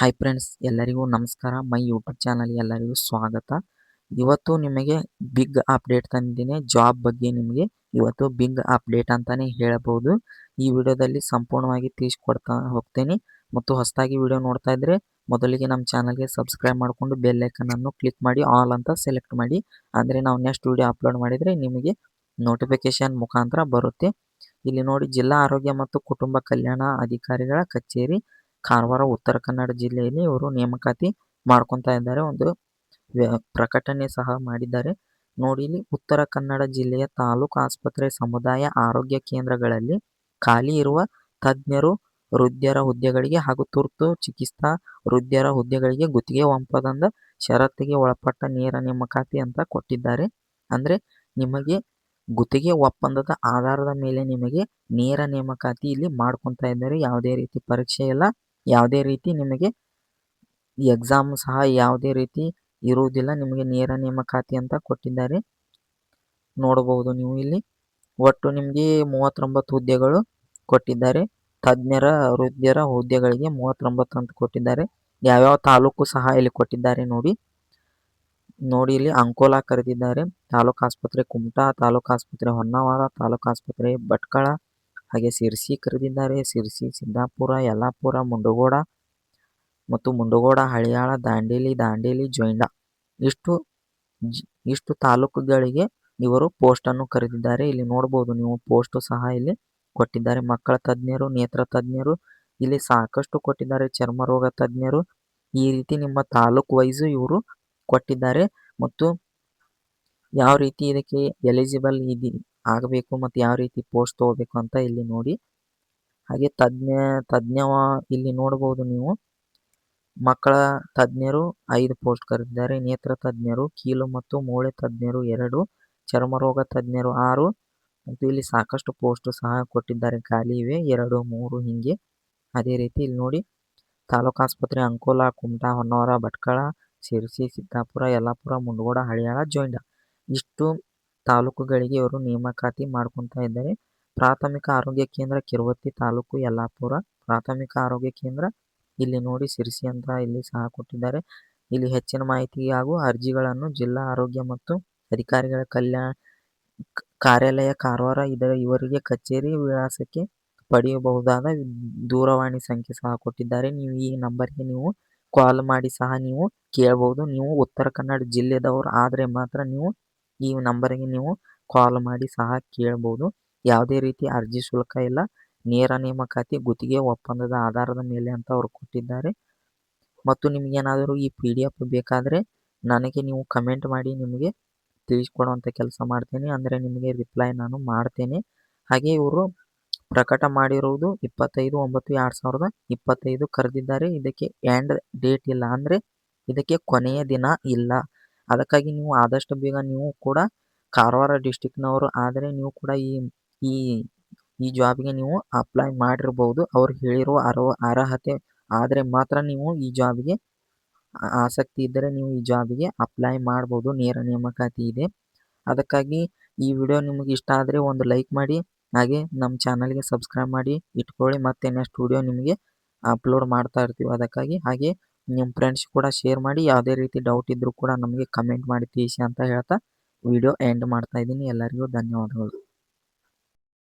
Hi friends, ಎಲ್ಲರಿಗೂ ನಮಸ್ಕಾರ. My YouTube ಚಾನಲ್ಗೆ ಎಲ್ಲರಿಗೂ ಸ್ವಾಗತ. ಇವತ್ತು ನಿಮಗೆ ಬಿಗ್ ಅಪ್ಡೇಟ್ ತಂದಿದ್ದೀನಿ. ಜಾಬ್ ಬಗ್ಗೆ ನಿಮಗೆ ಇವತ್ತು ಬಿಗ್ ಅಪ್ಡೇಟ್ ಅಂತಾನೆ ಹೇಳಬಹುದು. ಈ ವಿಡಿಯೋದಲ್ಲಿ ಸಂಪೂರ್ಣವಾಗಿ ತಿಳಿಸ್ಕೊಡ್ತಾ ಹೋಗ್ತೇನೆ. ಮತ್ತು ಹೊಸದಾಗಿ ವಿಡಿಯೋ ನೋಡ್ತಾ ಇದ್ರೆ ಮೊದಲಿಗೆ ನಮ್ಮ ಚಾನಲ್ಗೆ ಸಬ್ಸ್ಕ್ರೈಬ್ ಮಾಡಿಕೊಂಡು ಬೆಲ್ ಐಕನ್ ಅನ್ನು ಕ್ಲಿಕ್ ಮಾಡಿ ಆಲ್ ಅಂತ ಸೆಲೆಕ್ಟ್ ಮಾಡಿ. ಅಂದರೆ ನಾವು ನೆಕ್ಸ್ಟ್ ವಿಡಿಯೋ ಅಪ್ಲೋಡ್ ಮಾಡಿದರೆ ನಿಮಗೆ ನೋಟಿಫಿಕೇಶನ್ ಮುಖಾಂತರ ಬರುತ್ತೆ. ಇಲ್ಲಿ ನೋಡಿ, ಜಿಲ್ಲಾ ಆರೋಗ್ಯ ಮತ್ತು ಕುಟುಂಬ ಕಲ್ಯಾಣ ಅಧಿಕಾರಿಗಳ ಕಚೇರಿ, ಕಾರವಾರ, ಉತ್ತರ ಕನ್ನಡ ಜಿಲ್ಲೆಯಲ್ಲಿ ಇವರು ನೇಮಕಾತಿ ಮಾಡ್ಕೊತಾ ಇದ್ದಾರೆ. ಒಂದು ಪ್ರಕಟಣೆ ಸಹ ಮಾಡಿದ್ದಾರೆ. ನೋಡಿ, ಇಲ್ಲಿ ಉತ್ತರ ಕನ್ನಡ ಜಿಲ್ಲೆಯ ತಾಲೂಕು ಆಸ್ಪತ್ರೆ, ಸಮುದಾಯ ಆರೋಗ್ಯ ಕೇಂದ್ರಗಳಲ್ಲಿ ಖಾಲಿ ಇರುವ ತಜ್ಞರು ವೃದ್ಧರ ಹುದ್ದೆಗಳಿಗೆ ಹಾಗೂ ತುರ್ತು ಚಿಕಿತ್ಸಾ ವೃದ್ಧರ ಹುದ್ದೆಗಳಿಗೆ ಗುತ್ತಿಗೆ ಒಪ್ಪಂದದ ಷರತ್ತಿಗೆ ಒಳಪಟ್ಟ ನೇರ ನೇಮಕಾತಿ ಅಂತ ಕೊಟ್ಟಿದ್ದಾರೆ. ಅಂದ್ರೆ ನಿಮಗೆ ಗುತ್ತಿಗೆ ಒಪ್ಪಂದದ ಆಧಾರದ ಮೇಲೆ ನಿಮಗೆ ನೇರ ನೇಮಕಾತಿ ಇಲ್ಲಿ ಮಾಡ್ಕೊತಾ ಇದ್ದಾರೆ. ಯಾವುದೇ ರೀತಿ ಪರೀಕ್ಷೆ ಇಲ್ಲ, ಯಾವುದೇ ರೀತಿ ನಿಮಗೆ ಎಕ್ಸಾಮ್ ಸಹ ಯಾವುದೇ ರೀತಿ ಇರುವುದಿಲ್ಲ. ನಿಮಗೆ ನೇರ ನೇಮಕಾತಿ ಅಂತ ಕೊಟ್ಟಿದ್ದಾರೆ. ನೋಡಬಹುದು ನೀವು ಇಲ್ಲಿ ಒಟ್ಟು ನಿಮಗೆ 39 ಹುದ್ದೆಗಳು ಕೊಟ್ಟಿದ್ದಾರೆ. ತಜ್ಞರ ವೃದ್ಧರ ಹುದ್ದೆಗಳಿಗೆ 39 ಅಂತ ಕೊಟ್ಟಿದ್ದಾರೆ. ಯಾವ್ಯಾವ ತಾಲೂಕು ಸಹ ಇಲ್ಲಿ ಕೊಟ್ಟಿದ್ದಾರೆ ನೋಡಿ. ಇಲ್ಲಿ ಅಂಕೋಲಾ ಕರೆದಿದ್ದಾರೆ, ತಾಲೂಕು ಆಸ್ಪತ್ರೆ ಕುಮಟಾ, ತಾಲೂಕು ಆಸ್ಪತ್ರೆ ಹೊನ್ನಾವರ, ತಾಲೂಕು ಆಸ್ಪತ್ರೆ ಭಟ್ಕಳ, ಹಾಗೆ ಸಿರ್ಸಿ ಕರೆದಿದ್ದಾರೆ. ಸಿರ್ಸಿ, ಸಿದ್ದಾಪುರ, ಯಲ್ಲಾಪುರ, ಮುಂಡಗೋಡ ಮತ್ತು ಮುಂಡಗೋಡ, ಹಳಿಯಾಳ, ದಾಂಡೇಲಿ, ಜೊಯ್ಡಾ ಇಷ್ಟು ತಾಲೂಕುಗಳಿಗೆ ಇವರು ಪೋಸ್ಟ್ ಅನ್ನು ಕರೆದಿದ್ದಾರೆ. ಇಲ್ಲಿ ನೋಡಬಹುದು ನೀವು, ಪೋಸ್ಟ್ ಸಹ ಇಲ್ಲಿ ಕೊಟ್ಟಿದ್ದಾರೆ. ಮಕ್ಕಳ ತಜ್ಞರು, ನೇತ್ರ ತಜ್ಞರು ಇಲ್ಲಿ ಸಾಕಷ್ಟು ಕೊಟ್ಟಿದ್ದಾರೆ. ಚರ್ಮ ರೋಗ ತಜ್ಞರು, ಈ ರೀತಿ ನಿಮ್ಮ ತಾಲೂಕು ವೈಸ್ ಇವರು ಕೊಟ್ಟಿದ್ದಾರೆ. ಮತ್ತು ಯಾವ ರೀತಿ ಇದಕ್ಕೆ ಎಲಿಜಿಬಲ್ ಆಗಬೇಕು ಮತ್ತು ಯಾವ ರೀತಿ ಪೋಸ್ಟ್ ತಗೋಬೇಕು ಅಂತ ಇಲ್ಲಿ ನೋಡಿ. ಹಾಗೆ ತಜ್ಞವ ಇಲ್ಲಿ ನೋಡಬಹುದು ನೀವು, ಮಕ್ಕಳ ತಜ್ಞರು 5 ಪೋಸ್ಟ್ ಕರೆದಿದ್ದಾರೆ. ನೇತ್ರ ತಜ್ಞರು, ಕೀಲು ಮತ್ತು ಮೂಳೆ ತಜ್ಞರು 2, ಚರ್ಮರೋಗ ತಜ್ಞರು 6 ಮತ್ತು ಇಲ್ಲಿ ಸಾಕಷ್ಟು ಪೋಸ್ಟ್ ಸಹ ಕೊಟ್ಟಿದ್ದಾರೆ. ಖಾಲಿ ಇವೆ 2, 3 ಹಿಂಗೆ. ಅದೇ ರೀತಿ ಇಲ್ಲಿ ನೋಡಿ, ತಾಲೂಕು ಆಸ್ಪತ್ರೆ ಅಂಕೋಲಾ, ಕುಮಟಾ, ಹೊನ್ನಾವರ, ಭಟ್ಕಳ, ಸಿರ್ಸಿ, ಸಿದ್ದಾಪುರ, ಯಲ್ಲಾಪುರ, ಮುಂಡಗೋಡ, ಹಳಿಯಾಳ, ಜೊಯ್ಡಾ ಇಷ್ಟು ತಾಲೂಕುಗಳಿಗೆ ಇವರು ನೇಮಕಾತಿ ಮಾಡ್ಕೊತಾ ಇದ್ದಾರೆ. ಪ್ರಾಥಮಿಕ ಆರೋಗ್ಯ ಕೇಂದ್ರ ಕಿರ್ವತ್ತಿ ತಾಲೂಕು, ಯಲ್ಲಾಪುರ ಪ್ರಾಥಮಿಕ ಆರೋಗ್ಯ ಕೇಂದ್ರ ಇಲ್ಲಿ ನೋಡಿ, ಸಿರ್ಸಿ ಅಂತ ಇಲ್ಲಿ ಸಹ ಕೊಟ್ಟಿದ್ದಾರೆ. ಇಲ್ಲಿ ಹೆಚ್ಚಿನ ಮಾಹಿತಿ ಹಾಗೂ ಅರ್ಜಿಗಳನ್ನು ಜಿಲ್ಲಾ ಆರೋಗ್ಯ ಮತ್ತು ಅಧಿಕಾರಿಗಳ ಕಾರ್ಯಾಲಯ, ಕಾರವಾರ ಇವರಿಗೆ ಕಚೇರಿ ವಿಳಾಸಕ್ಕೆ ಪಡೆಯಬಹುದಾದ ದೂರವಾಣಿ ಸಂಖ್ಯೆ ಸಹ ಕೊಟ್ಟಿದ್ದಾರೆ. ನೀವು ಈ ನಂಬರ್ಗೆ ನೀವು ಕಾಲ್ ಮಾಡಿ ಸಹ ನೀವು ಕೇಳಬಹುದು. ನೀವು ಉತ್ತರ ಕನ್ನಡ ಜಿಲ್ಲೆದವರು ಆದರೆ ಮಾತ್ರ ನೀವು ಈ ನಂಬರ್ಗೆ ನೀವು ಕಾಲ್ ಮಾಡಿ ಸಹ ಕೇಳಬಹುದು. ಯಾವುದೇ ರೀತಿ ಅರ್ಜಿ ಶುಲ್ಕ ಇಲ್ಲ. ನೇರ ನೇಮಕಾತಿ ಗುತ್ತಿಗೆ ಒಪ್ಪಂದದ ಆಧಾರದ ಮೇಲೆ ಅಂತ ಅವರು ಕೊಟ್ಟಿದ್ದಾರೆ. ಮತ್ತು ನಿಮಗೇನಾದರೂ ಈ PDF ಬೇಕಾದರೆ ನನಗೆ ನೀವು ಕಮೆಂಟ್ ಮಾಡಿ, ನಿಮಗೆ ತಿಳಿಸ್ಕೊಡುವಂಥ ಕೆಲಸ ಮಾಡ್ತೇನೆ. ಅಂದರೆ ನಿಮಗೆ ರಿಪ್ಲೈ ನಾನು ಮಾಡ್ತೇನೆ. ಹಾಗೆ ಇವರು ಪ್ರಕಟ ಮಾಡಿರುವುದು 25/9/2025 ಕರೆದಿದ್ದಾರೆ. ಇದಕ್ಕೆ ಎಂಡ್ ಡೇಟ್ ಇಲ್ಲ, ಅಂದರೆ ಇದಕ್ಕೆ ಕೊನೆಯ ದಿನ ಇಲ್ಲ. ಅದಕ್ಕಾಗಿ ನೀವು ಆದಷ್ಟು ಬೇಗ ನೀವು ಕೂಡ ಕಾರವಾರ ಡಿಸ್ಟಿಕ್ನವರು ಆದರೆ ನೀವು ಕೂಡ ಈ ಜಾಬ್ಗೆ ನೀವು ಅಪ್ಲೈ ಮಾಡಿರ್ಬೋದು. ಅವ್ರು ಹೇಳಿರುವ ಅರ್ಹತೆ ಆದರೆ ಮಾತ್ರ ನೀವು ಈ ಜಾಬ್ಗೆ ಆಸಕ್ತಿ ಇದ್ದರೆ ನೀವು ಈ ಜಾಬ್ಗೆ ಅಪ್ಲೈ ಮಾಡ್ಬೋದು. ನೇರ ನೇಮಕಾತಿ ಇದೆ. ಅದಕ್ಕಾಗಿ ಈ ವಿಡಿಯೋ ನಿಮಗೆ ಇಷ್ಟ ಆದರೆ ಒಂದು ಲೈಕ್ ಮಾಡಿ, ಹಾಗೆ ನಮ್ಮ ಚಾನಲ್ಗೆ ಸಬ್ಸ್ಕ್ರೈಬ್ ಮಾಡಿ ಇಟ್ಕೊಳ್ಳಿ. ಮತ್ತೆ ನೆಕ್ಸ್ಟ್ ವಿಡಿಯೋ ನಿಮಗೆ ಅಪ್ಲೋಡ್ ಮಾಡ್ತಾ ಇರ್ತೀವಿ. ಅದಕ್ಕಾಗಿ ಹಾಗೆ ನಿಮ್ಮ ಫ್ರೆಂಡ್ಸ್ ಕೂಡ ಶೇರ್ ಮಾಡಿ. ಯಾವುದೇ ರೀತಿ ಡೌಟ್ ಇದ್ದರೂ ಕೂಡ ನಮಗೆ ಕಮೆಂಟ್ ಮಾಡಿ ತಿಳಿಸಿ ಅಂತ ಹೇಳ್ತಾ ವಿಡಿಯೋ ಎಂಡ್ ಮಾಡ್ತಾ ಇದ್ದೀನಿ. ಎಲ್ಲರಿಗೂ ಧನ್ಯವಾದಗಳು.